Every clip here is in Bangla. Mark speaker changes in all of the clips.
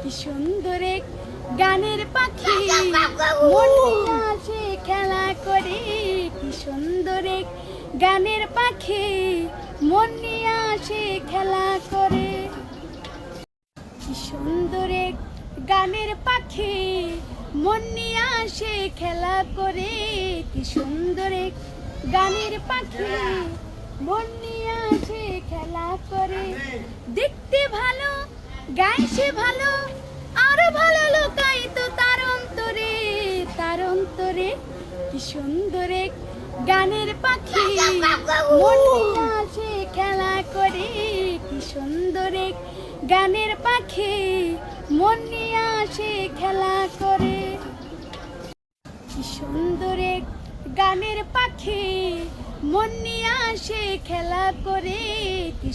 Speaker 1: কি সুন্দর এক গানের পাখি মন নিয়ে আসে খেলা করে। কি সুন্দর এক গানের পাখি মন নিয়ে আসে খেলা করে। কি সুন্দর এক গানের পাখি মন নিয়ে আসে খেলা করে। কি সুন্দর এক গানের পাখি মন নিয়ে আসে খেলা করে। দেখতে ভালো গাইছে ভালো আরো ভালো লোকাই তো তার অন্তরে তার অন্তরে। কি সুন্দর এক গানের পাখি মন নিয়ে আসে খেলা করে। কি সুন্দর এক গানের পাখি মন নিয়ে আসে খেলা করে। কি সুন্দর এক গানের পাখি মন নিয়ে আসে খেলা করে। কি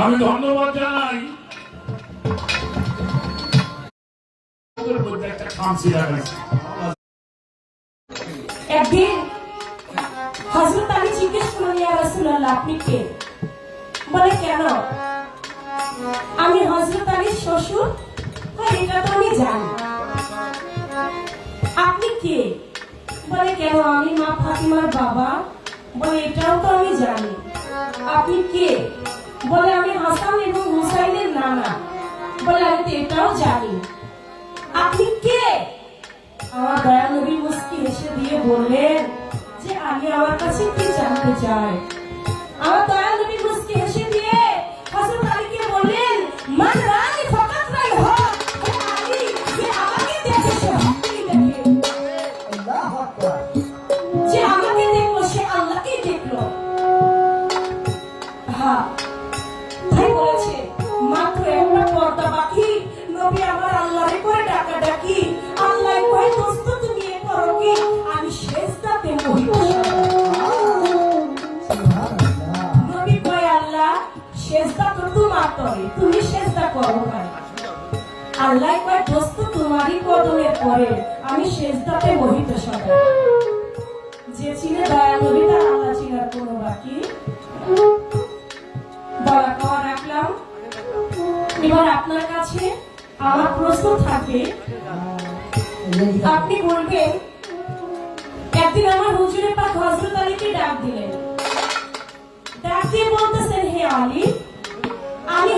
Speaker 2: আমি ধন্যবাদ জানাই
Speaker 3: একদিন হযরত আলী জিজ্ঞেস করলেন, ইয়া রাসূলুল্লাহ আপনি কে? বলে কেন? আমি হযরত আলীর শ্বশুর। এটা তো আমি জানি। আপনি কে? বলে কেন? আমি মা ফাতিমার বাবা। বলে এটাও তো আমি জানি। আপনি কে? বলে আমি হাসান এবং হুসাইনের নানা। বলে আমি তো এটাও জানি। আপনি কে? আমার দয়া নবী মুস্কি হেসে দিয়ে বললেন যে আমি আমার কাছে কি জানতে চাই। আমার দয়া নবী মুস্কি হেসে দিয়ে হযরত আলীকে বললেন, মান রানী ফাকাত রাই হ হে আলী, যে আমাকে দেখে সে আল্লাহকে দেখে। আল্লাহু আকবার। যে আমাকে দেখলো সে আল্লাহকে দেখলো। হ্যাঁ, তাই বলেছে মাত্র একটা পর্দা বাকি। নবী আমার আল্লাহরে করে ডাকা ডাকি। আল্লাহ কয় দোস্ত তুমি এ করো কি? আমি সেজদাতে মোহিত। নবী কয় আল্লাহ সেজদা তো তোমার করে, তুমি সেজদা করো ভাই। আল্লাহ কয় দোস্ত তোমারই কদমের পরে আমি সেজদাতে মোহিত সদা। যে চিনে দয়া নবী তার আল্লাহ চিনার কোনো বাকি। বলা কওয়া রাখলাম। এবার আপনার কাছে আমার প্রশ্ন থাকে, আপনি বলবেন একদিন আমার হুজুরে পাক হযরত আলীকে ডাক দিলেন। ডাক দিয়ে বলতেছেন, হে আলী, আমি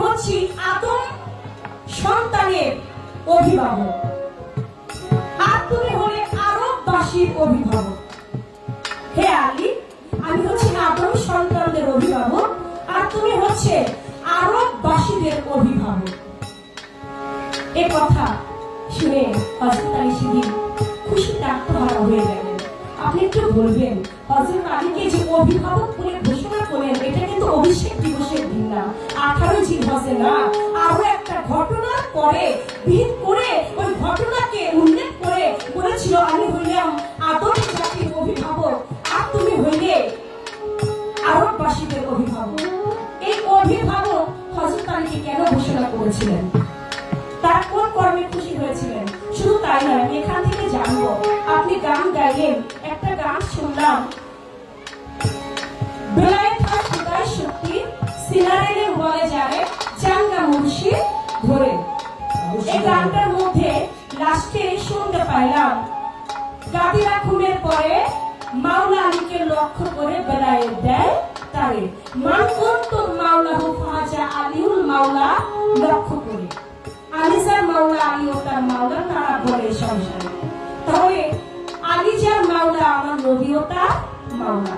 Speaker 3: হচ্ছি আদম সন্তানের অভিভাবক, আর তুমি হলে আরববাসীর অভিভাবক। হে আলী, আমি হচ্ছি আদম সন্তানদের অভিভাবক, আর তুমি হচ্ছে আরববাসীদের অভিভাবক। এ কথা শুনে হযরত আলী সেদিন খুশিতে আত্মহারা হয়ে গেলেন। আপনি একটু বলবেন হযরত আলীকে যে অভিভাবক বলে ঘোষণা করলেন এটা কিন্তু অভিষেক দিবসের দিন না, 18 জিলহজে না, আরো একটা ঘটনার পরে ভিত করে ওই ঘটনাকে উল্লেখ করে বলেছিল আমি হইলাম আদম জাতির অভিভাবক আর তুমি হইলে আরববাসীদের অভিভাবক। এই অভিভাবক হযরত আলীকে কেন ঘোষণা করেছিলেন, তার কোন কর্মে খুশি হয়েছিলেন? শুধু তাই নয়, আমি এখান থেকে জানবো আপনি গান গাইলেন, একটা গান শুনলাম বেলায়েত আর খুদাই শক্তি সিনারেলে বলে যারে চাঙ্গা মুর্শিদ ধরে। এই গানটার মধ্যে লাস্টে শুনতে পাইলাম গাদিরা খুনের পরে মাওলা আলীকে লক্ষ্য করে বেলায়েত দেয় তারে মান কুনতুম মাওলাহু ফাজা আলিউল মাওলা লক্ষ্য করে আলী যার মাওলা আলীও তার মাওলা তারা বলে সংসারে। তাহলে আলী যার মাওলা আমার নবীও তার মাওলা।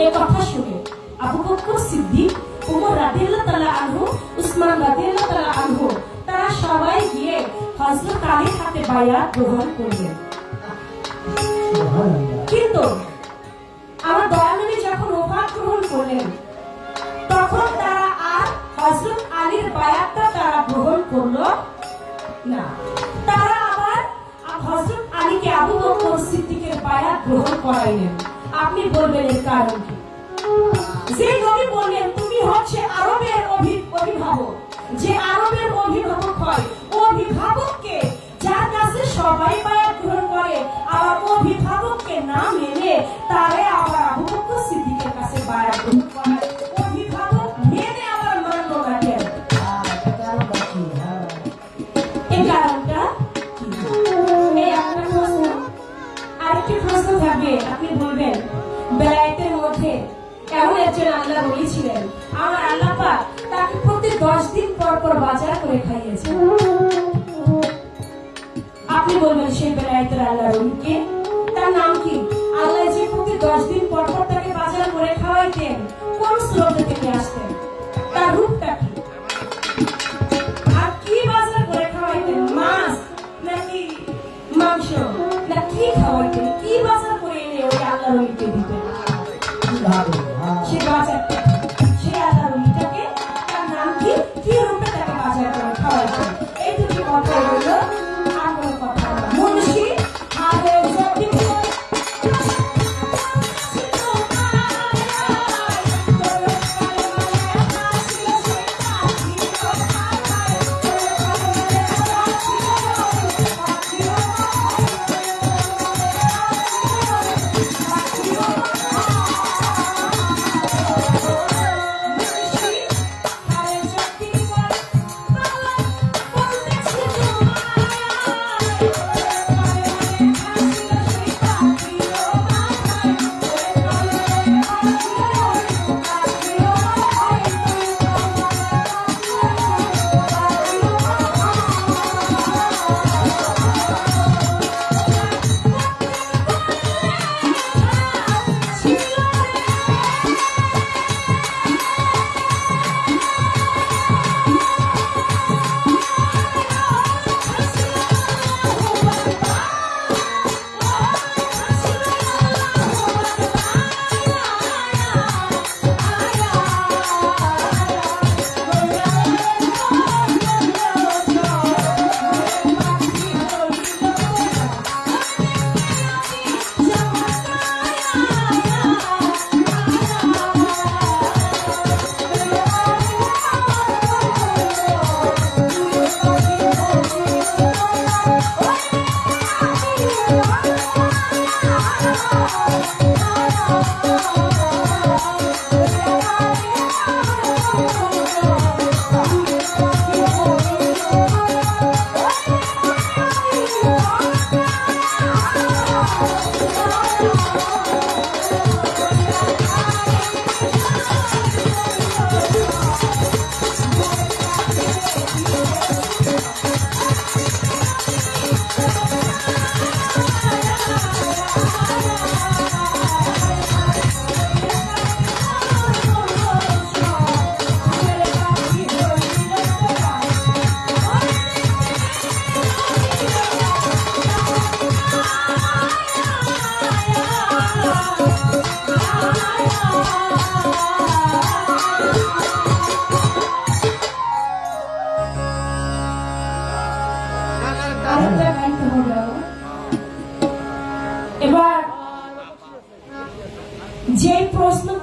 Speaker 3: এই কথা শুনে আবু বকর সিদ্দিক, ওমর রাদিয়াল্লাহু তাআলা আনহু, উসমান রাদিয়াল্লাহু তাআলা আনহু তারা সবাই গিয়ে হযরত আলীর হাতে বায়াত গ্রহণ করলেন। কিন্তু আমার দয়ানবী যখন ওফাত গ্রহণ করলেন তখন তারা আর হযরত আলীর বায়াতটা তারা গ্রহণ করলো না, তারা আবার হযরত আলীকে আবু বকর সিদ্দিকের বায়াত গ্রহণ করাইলেন। আপনি বলবেন এর কারণ কি? যে নবী বললেন তুমি হচ্ছে আরবের অভিভাবক, যে আরবের অভিভাবক হয় অভিভাবককে যার কাছে সবাই বায়াত গ্রহণ করে, আবার অভিভাবককে না মেনে তারে আবার আবু বকর সিদ্দিকের কাছে বায়াত গ্রহণ করায়, অভিভাবক মেনে আবার মানলো না কেন? এই কারণটা কি? এই একটা প্রশ্ন। আরেকটি প্রশ্ন থাকবে, আপনি বলবেন বেলায়েতের মধ্যে এমন একজন আল্লাহ ওলি ছিলেন আমার আল্লাহ পাক তাকে প্রতি 10 দিন পর পর বাজার করে খাইয়েছেন। আপনি বলবেন সেই বেলায়েতের আল্লাহ ওলিকে তার নাম কি? আল্লাহ যে প্রতি 10 দিন পর পর তাকে বাজার করে খাওয়াইতেন কোন স্রোতে থেকে আসতেন, তার রূপটা কি? আর কি বাজার করে খাওয়াইতেন? মাছ নাকি মাংস না কি খাওয়াইতেন? কি বাজার করে এনে ওই আল্লাহ ওলিকে দিতেন? সে বাজারটা সে আল্লাহ ওলিটাকে তার নাম কি, কি রূপে তাকে বাজার করে খাওয়াইতেন? এই দুটি কথা হলো। আর কোনো কথা না। মুন্সি আরে যদি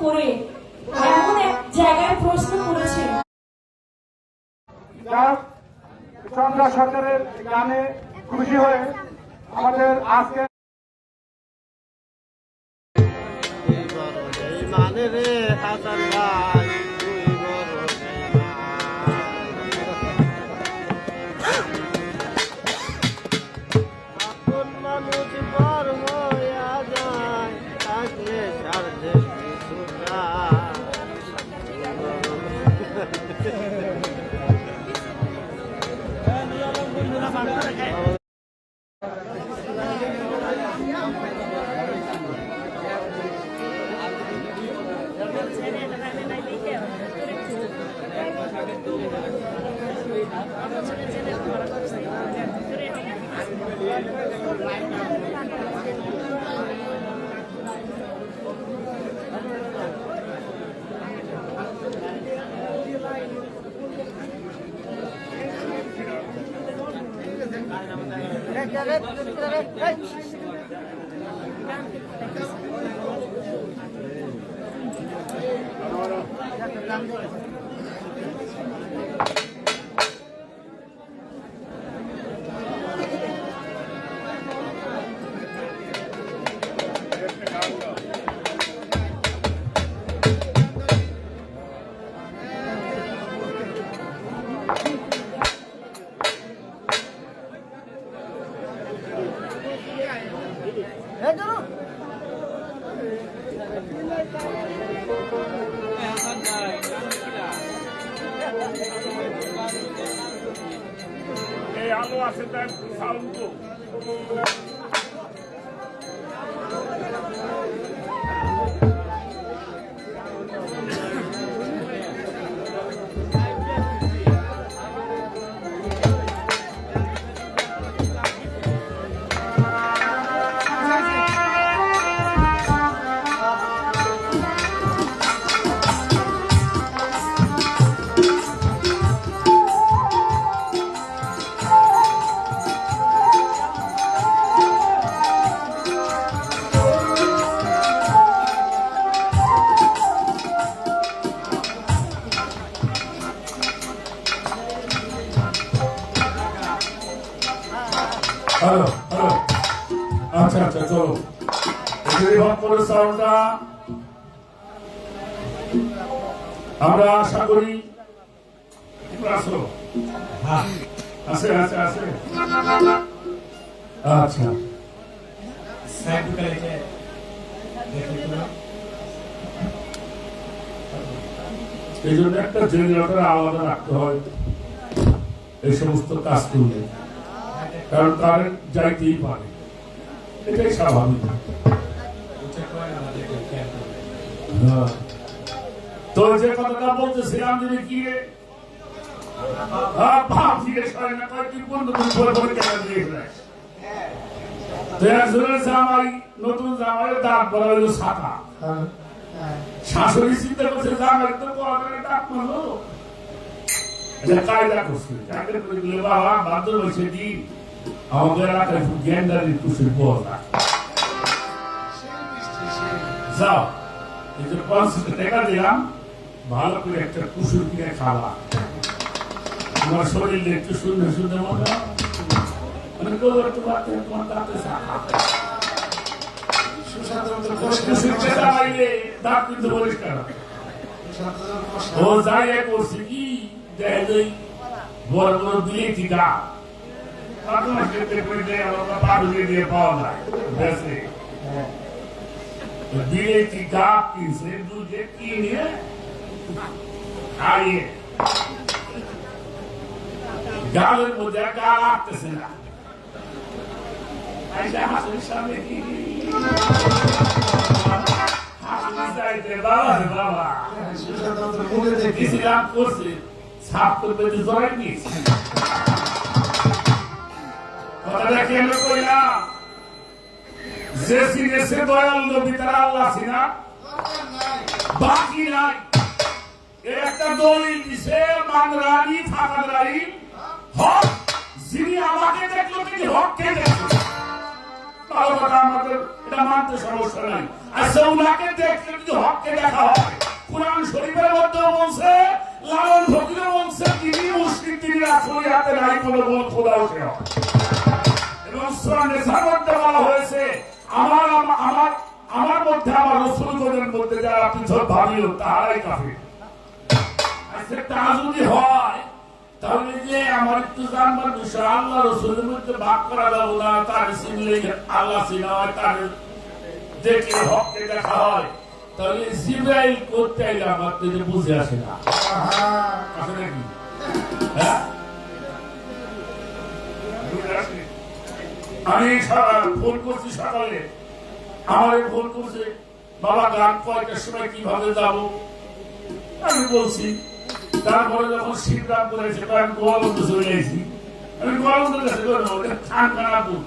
Speaker 3: করে এমন এক জায়গায় প্রশ্ন করেছে।
Speaker 4: চন্দ্রা সরকারের গানে খুশি হয়ে আমাদের আজকে
Speaker 5: মানে রে হাসান ভাই তুই বড় আপন মানুষ পর হইয়া যায় থাকলে সারছে কিছুটা
Speaker 2: এই আলো আছে তার সাউন্ড তো হ্যালো হ্যালো আচ্ছা আচ্ছা চলো করে সাউন্ডটা আমরা আশা করি আসো আছে আছে আছে আচ্ছা এই জন্য একটা জেনারেটর আলাদা রাখতে হয় এই সমস্ত কাজ করলে, কারণ কারেন্ট যাইতেই পারে, এটাই স্বাভাবিক। তো যে কথাটা বলতেছিলাম যদি কি ভাব জিজ্ঞেস করে না কয়েকটি বন্ধু কেন দিয়ে জামাই নতুন জামাইয়ের দাঁত বলা হইল শাখা, শাশুড়ি চিন্তা করছে জামাই তো ডাক মারলো, কায়দা করছে বাবা বাধ্য হয়েছে কি আমাদের এলাকায় গ্যান্ডারি কুশির বল যাও, এই যে ৫০ টাকা দিলাম ভালো করে একটা কুসুর কিনে খাওয়া, তোমার শরীরে একটু সুন্দর সুন্দর মনে দাঁত কিন্তু পরিষ্কার ও যাই করছে কি বড় বড় বিলেতি গাছ দিয়ে পাওয়া যায়, বিলেতি গাছ কিনছে দুধে কিনে খাইয়ে গালের মধ্যে গা লাগতেছে না, হাসির সামনে কি বাবা বাবা করছে সাফ করবে জড়াই দিয়েছে। কথাটা কেন কইলাম, যে সিনেছে দয়াল নবী তারা আল্লাহ সিনা বাকি নাই, এর একটা দলিল দিছে মানরানি ফাকাদরাইন হক, যিনি আমাকে দেখলো তিনি হককে দেখলো। ভালো কথা, আমাদের এটা মানতে সমস্যা নাই। আচ্ছা, উনাকে দেখলে যদি হককে দেখা হয়, কোরআন শরীফের মধ্যে বলছে, লালন ফকির বলছে, তিনি মুসলিম, তিনি আসলে হাতে নাই কোনো বল খোদাও সে হয়। এবং সূরা নিসার মধ্যে বলা হয়েছে, আমার মধ্যে আমার রাসূলগণের মধ্যে যারা পৃথক ভাবিও তারাই কাফির। আচ্ছা, তা যদি হয় তাহলে যে আমার একটু জানবার বিষয়, আল্লাহ রাসূলের মধ্যে ভাগ করা যাবে না, তার চিনলে আল্লাহ চিনা হয়, তার দেখলে হককে দেখা হয়, তাহলে জিবরাইল করতে আইলে আমার তো যে বুঝে আসে না, আসে নাকি? হ্যাঁ, আমি ফোন করছি সকালে, আমার ফোন করছে, বাবা গান কয়টার সময় কিভাবে যাবো, আমি বলছি। তারপরে যখন শীতরাম করেছে, আমি গোয়ালন্দ চলে এসেছি, আমি গোয়ালন্দের কাছে খানখানাপুর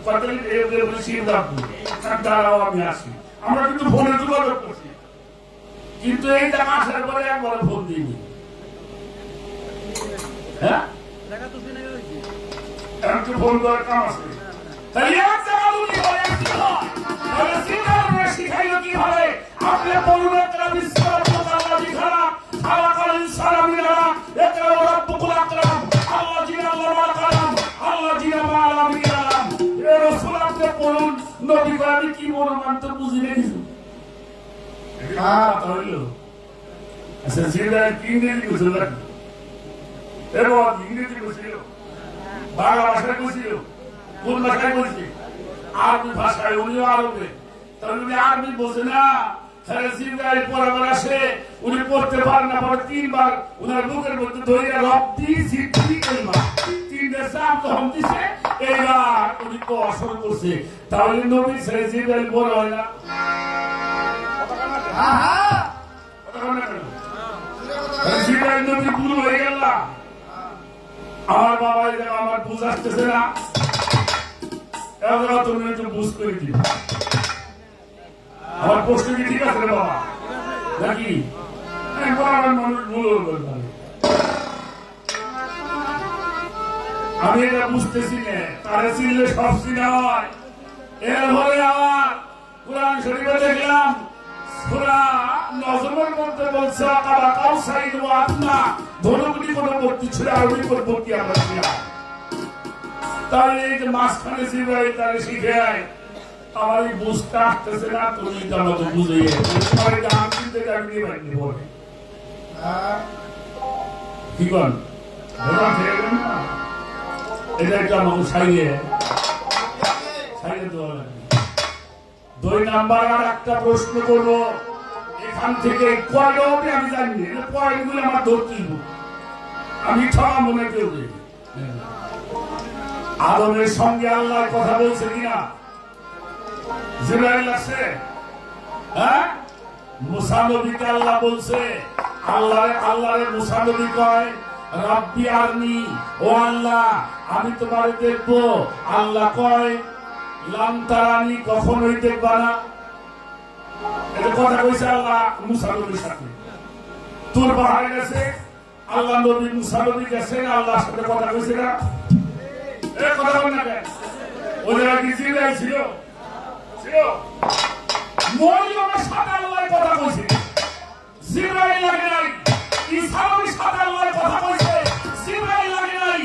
Speaker 2: শীতরামপুর দাঁড়াও, আমি আসি। আমরা কিন্তু ফোনে যোগাযোগ করছি, কিন্তু এই টাকা আসার পরে একবার ফোন দিইনি। হ্যাঁ, এখন তো ফোন করার কাম আছে। তাহলে এক জায়গা যদি হয়, এক কি হয়? তাহলে চিন্তা শিখাইল কি হবে? আপনি বলুন, একটা বিস্তার আল্লাহ দিখানা খালাকাল ইনসানা মিন আলাক, ইকরা রাব্বুকুল আকরাম, আল্লাহ জিনা আল্লাহ মা কালাম, আল্লাহ জিনা মা আলা মিন আলাম। এ রাসূল, আপনি বলুন, নবী করে আমি কি বলুন, আমি তো বুঝি না কিছু। কথা হইল। আচ্ছা, জিনা কি ইংরেজি বুঝল না, এরকম ইংরেজি বুঝছিল, বাংলা ভাষায় বুঝছিল, কোন ভাষায় বলছি? আরবি ভাষায়, উনিও আরবে। তাহলে উনি আরবি বোঝে না, জিবরাইল পড়াবার আসে, উনি পড়তে পারেন না, পরে 3 বার উনার বুকের মধ্যে ধরিয়া রব্বি জিবরি কালমা 3 চাপ যখন দিছে, এইবার উনি তো অসর করছে। তাহলে নবী ছেড়ে জিবরাইল বড় হয় না? জিবরাইল নবী গুরু হয়ে গেল না? আমার বাবা আমার বুঝ আসতেছে না, এবার তুমি একটু বুঝ করে দিও। আমার প্রশ্ন কি ঠিক আছে রে বাবা নাকি? মানুষ ভুল করবে, আমি এটা বুঝতেছি না। তারা চিনলে সব চিনা হয়। এরপরে আমার কোরআন শরীফে দেখলাম, সূরা নজমের মধ্যে বলছে, আকাবা কাউসাইন ওয়া আদনা, ধনুকটি কোনো ভর্তি ছিল, আরবি করে ভর্তি আমরা ছিলাম। তাহলে এই যে মাঝখানে জিবরাইল তারে শিখে আয়, আমার এই বুঝতে আসতেছে না, তুমি আমাকে বুঝিয়ে গান কিনতে যাবি বাড়ি বলে কি কন, এটা একটা আমাকে সাইয়ে দেওয়া লাগবে। 2 নাম্বার আর একটা প্রশ্ন করবো, এখান থেকে কয়টা হবে আমি জানি না, পয়েন্টগুলো আমার ধরতে দিব, আমি ঠকা মনে কেউ নেই। আদমের সঙ্গে আল্লাহর কথা বলছে কিনা? জিবরাইল আছে, হ্যাঁ? মুসা নবীকে আল্লাহ বলছে, আল্লাহরে মুসা নবী কয়, রাব্বি আরনি, ও আল্লাহ আমি তোমারে দেখবো। আল্লাহ কয়, লাম তারানি, কখনোই দেখবা না। এটা কথা কইছে আল্লাহ মুসা নবীর সাথে। তোর পাহাড়ে গেছে, আল্লাহ নবী মুসা নবী গেছে, আল্লাহর সাথে কথা কইছে না? কথা বল না কেন? ওদের কি জিবরাইল ছিল? মরিয়মের সাথে আল্লাহর কথা কইছে, জিবরাইল লাগে নাই। ঈসা নবীর সাথে আল্লাহর কথা কইছে, জিবরাইল লাগে নাই।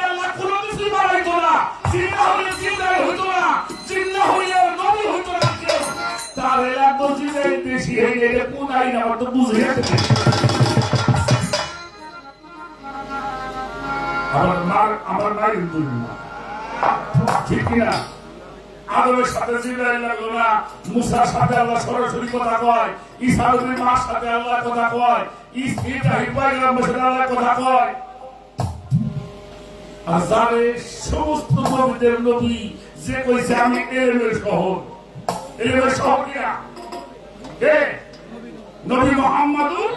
Speaker 2: আল্লাহ কোনো কিছুই বানাইতো না, জিন্নাহ হইলে জিবরাইল হইতো না, জিন্নাহ হইলে নবী হইতো না। তার এলাকা জিবরাইল বেশি হয়ে গেলে কোন আইন আমার তো বুঝে গেছে। আমার নাই ঠিক কিনা? আদমের সাথে জিবরাইল লাগলো না, মুসার সাথে আল্লাহ সরাসরি কথা কয়, ঈসা নবীর মার সাথে আল্লাহ কথা কয়, ইব্রাহিম পয়গম্বরের সাথে আল্লাহ কথা কয়। আর যারে সমস্ত নবীদের নবী যে কইছে আমি এলেমের শহর, এলেমের শহর কিনা? কে? নবী মুহাম্মদুর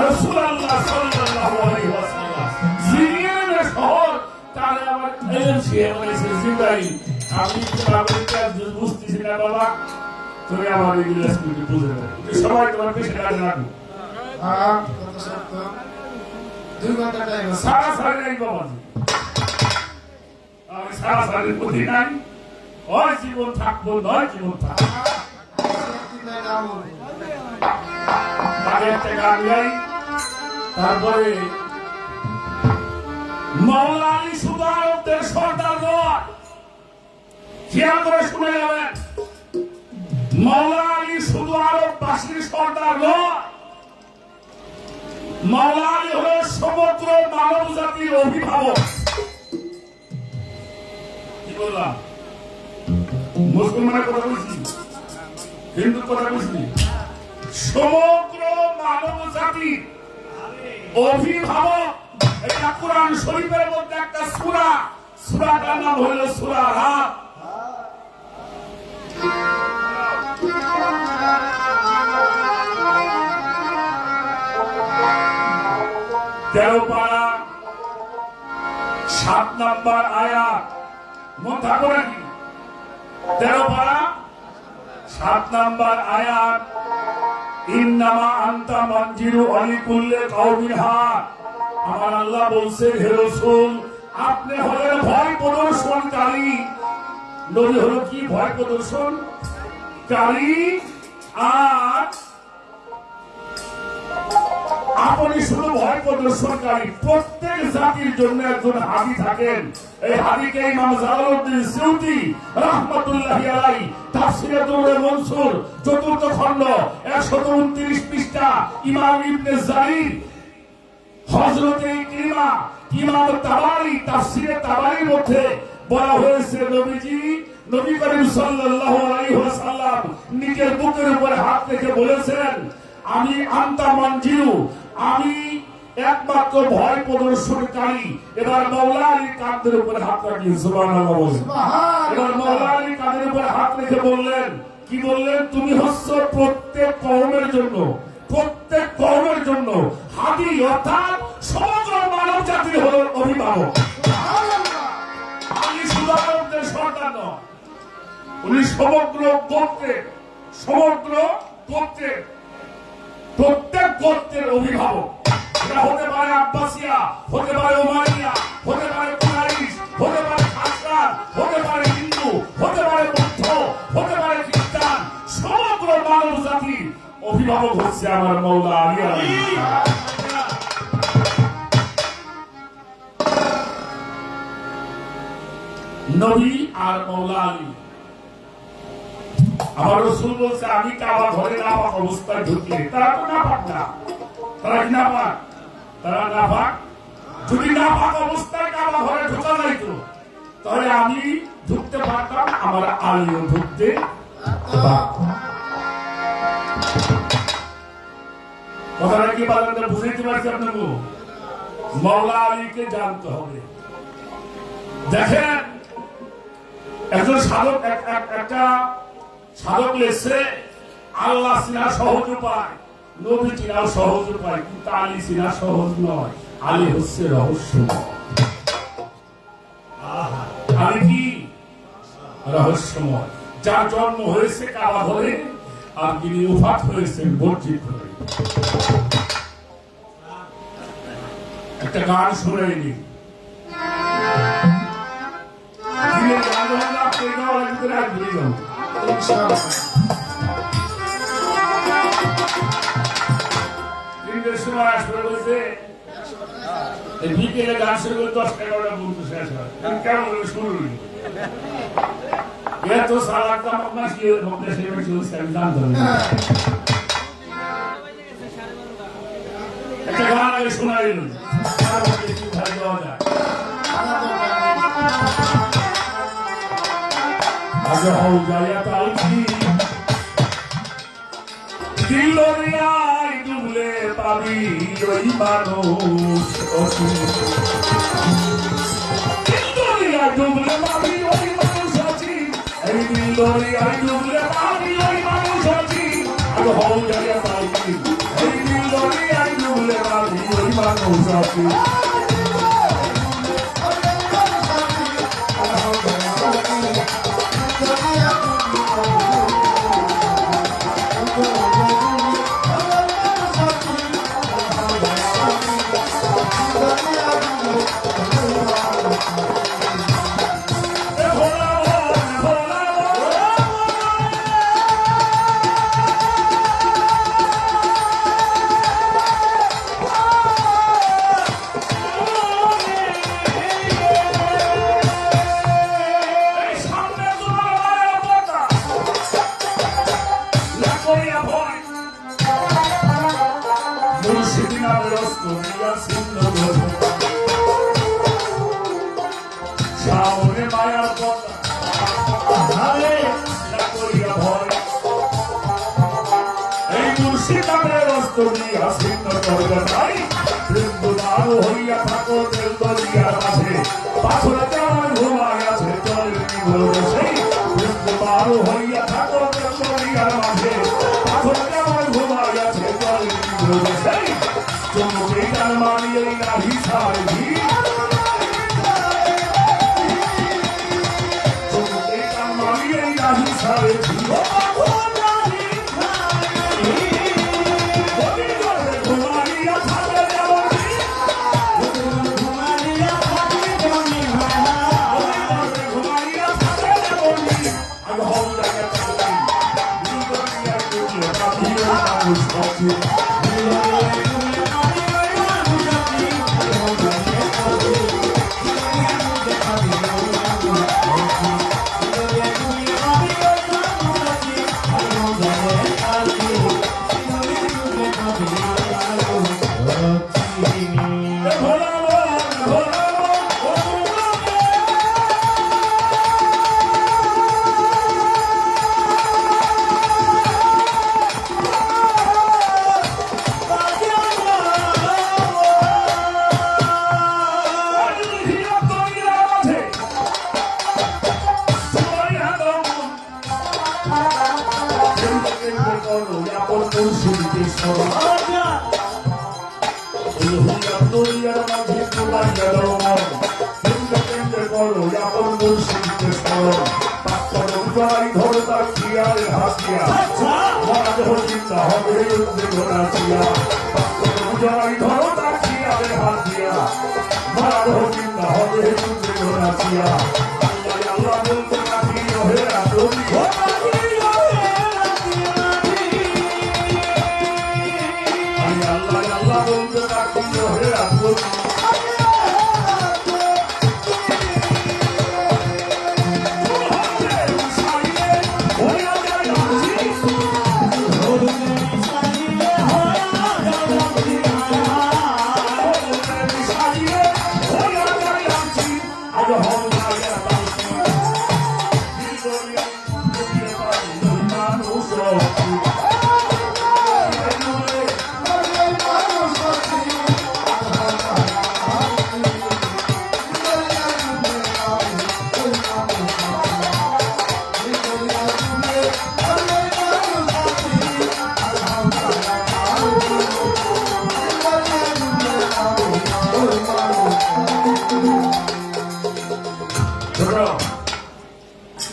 Speaker 2: রাসূলুল্লাহ সাল্লাল্লাহু আলাইহি ওয়াসাল্লাম। জিবরাইলের শহর, তারে আমার এলেম শিখে বলেছে জিবরাইল, আমি বুঝতেছি না বাবা, তুমি আমার এগুলো স্কুলে বুঝে দেবে, সবাই তোমার পেশে কাজে রাখবো। সারা সারি নাই বাবা, আমি সারা সারির প্রতি নাই, ওই জীবন থাকবো নয় জীবন থাকবো আগে একটা গান গাই তারপরে মাওলা আলী শুধু আরবদের সর্দার নয় খেয়াল করে শুনে যাবেন মাওলা আলী শুধু আরববাসীর সর্দার নয় মাওলা আলী হল সমগ্র মানব জাতির অভিভাবক কি বললাম মুসলমানের কথা বলছি হিন্দুর কথা বলছি সমগ্র মানব জাতির অভিভাবক এটা কোরআন শরীফের মধ্যে একটা সূরা সূরাটার নাম হলো সূরা রাত তেরো পারা 7 নম্বর আয়াত মন থাকো নাকি 13 পারা 7 নম্বর আয়াত ইন্নামা আনতা মানজিরু আলিকুল্লি কওমিন হাদ আমার আল্লাহ বলছেন হে রাসূল আপনি হলেন ভয় প্রদর্শনকারী নবী হলো কি ভয় প্রদর্শনকারী আর আপনি শুধু ভয় প্রদর্শনকারী প্রত্যেক জাতির জন্য একজন হাদি থাকেন এই হাদিকে ইমাম জালালউদ্দিন সিউতি রাহমাতুল্লাহি আলাইহি তাফসীরে দুররে মনসুর চতুর্থ খণ্ড 129 পৃষ্ঠা ইমাম ইবনে জারির হযরতে ইকরিমা ইমাম তাবারি তাফসীরে তাবারির মধ্যে বলা হয়েছে নবীজি নবী করিম সাল্লাল্লাহু আলাইহি ওয়াসাল্লাম নিজের বুকের উপর হাত রেখে বলেছেন আমি আনতা মানজিরু আমি একমাত্র ভয় প্রদর্শনকারী এবার মাওলা আলী কাঁধের উপরে হাত রাখলেন সুবহানাল্লাহ বলেন এবার মাওলা আলী কাঁধের উপরে হাত রেখে বললেন কি বললেন তুমি হচ্ছ প্রত্যেক কওমের জন্য হাদি অর্থাৎ সমগ্র মানব জাতির হলো অভিভাবক আলী শুধু আরবদের সর্দার নয় উনি সমগ্র গোত্রের প্রত্যেক গোত্রের অভিভাবক এটা হতে পারে আব্বাসিয়া হতে পারে ওমাইয়া হতে পারে কুরাইশ হতে পারে খাসরাজ হতে পারে হিন্দু হতে পারে বৌদ্ধ হতে পারে খ্রিস্টান সমগ্র মানব জাতির অভিভাবক হচ্ছে আমার মাওলা আলী আলাইহিস সালাম নবী আর মাওলা আলী আমার রাসূল বলছে আমি কাবা ঘরে নাপাক অবস্থায় ঢুকলে তারা তো নাপাক না তারা কি নাপাক তারা নাপাক যদি নাপাক অবস্থায় কাবা ঘরে ঢোকা যাইতো তাহলে আমি ঢুকতে পারতাম আমার আলীও ঢুকতে পারতাম কথাটা কি বলেন বুঝাইতে পারছি আপনাকে মাওলা আলীকে জানতে হবে দেখেন একজন সাধক একটা সাধক লেছে আল্লাহ চিনা সহজ উপায় নবী চিনাও সহজ উপায় কিন্তু আলী চিনা সহজ নয় আলী হচ্ছে রহস্য আলী কি রহস্যময় যার জন্ম হয়েছে কাবা ঘরে আর তিনি উফাত হয়েছেন মসজিদ ঘরে একটা গান শুনাইনি বিকেলে গান শুরু করে 10-11টা বন্ধু শেষ হয় কেমন শুরু এত সালাদটা আপনার কি আমি জানতাম একটা গান আগে শোনাই ভাই দেওয়া যায় আগে হও যাইয়া তালকি দিলরিয়ায় ডুবলে পাবি ওই মানুষ দিলরিয়ায় ডুবলে পাবি ওই মানুষ আছি এই দিলরিয়ায় ডুবলে পাবি ওই মানুষ আছি আগে হও যাইয়া তালকি এই দিলরিয়ায় ডুবলে পাবি ওই মানুষ আছি ভোলা রস্তমি আসিন্ন সামনে মায়ার কথা আরে না করিয়া ভয় এই মুর্শিদাবাদের রস্তমি আসিন্ন করবে নাই বৃন্দুদার হইয়া থাকো তেল দরিয়ার মাঝে পাথরে যাওয়ার ঘুমায় আছে জলের নিভল সেই বৃন্দুদার হইয়া থাকো তেল দরিয়ার মাঝে পাথরে যাওয়ার ঘুমায় আছে জলের নিভল সেই চমকে গান মানিয়ে নাহি সারে চমকে গান মানিয়ে নাহি সারে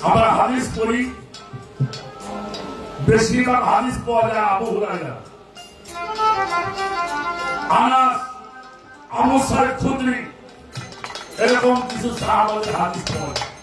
Speaker 2: আমরা হাদিস পড়ি বেশিরভাগ হাদিস পাওয়া যায় আবু হুরায়রা আনাস আবু সাঈদ খুদরি এরকম কিছু সাহাবাদের হাদিস পাওয়া যায়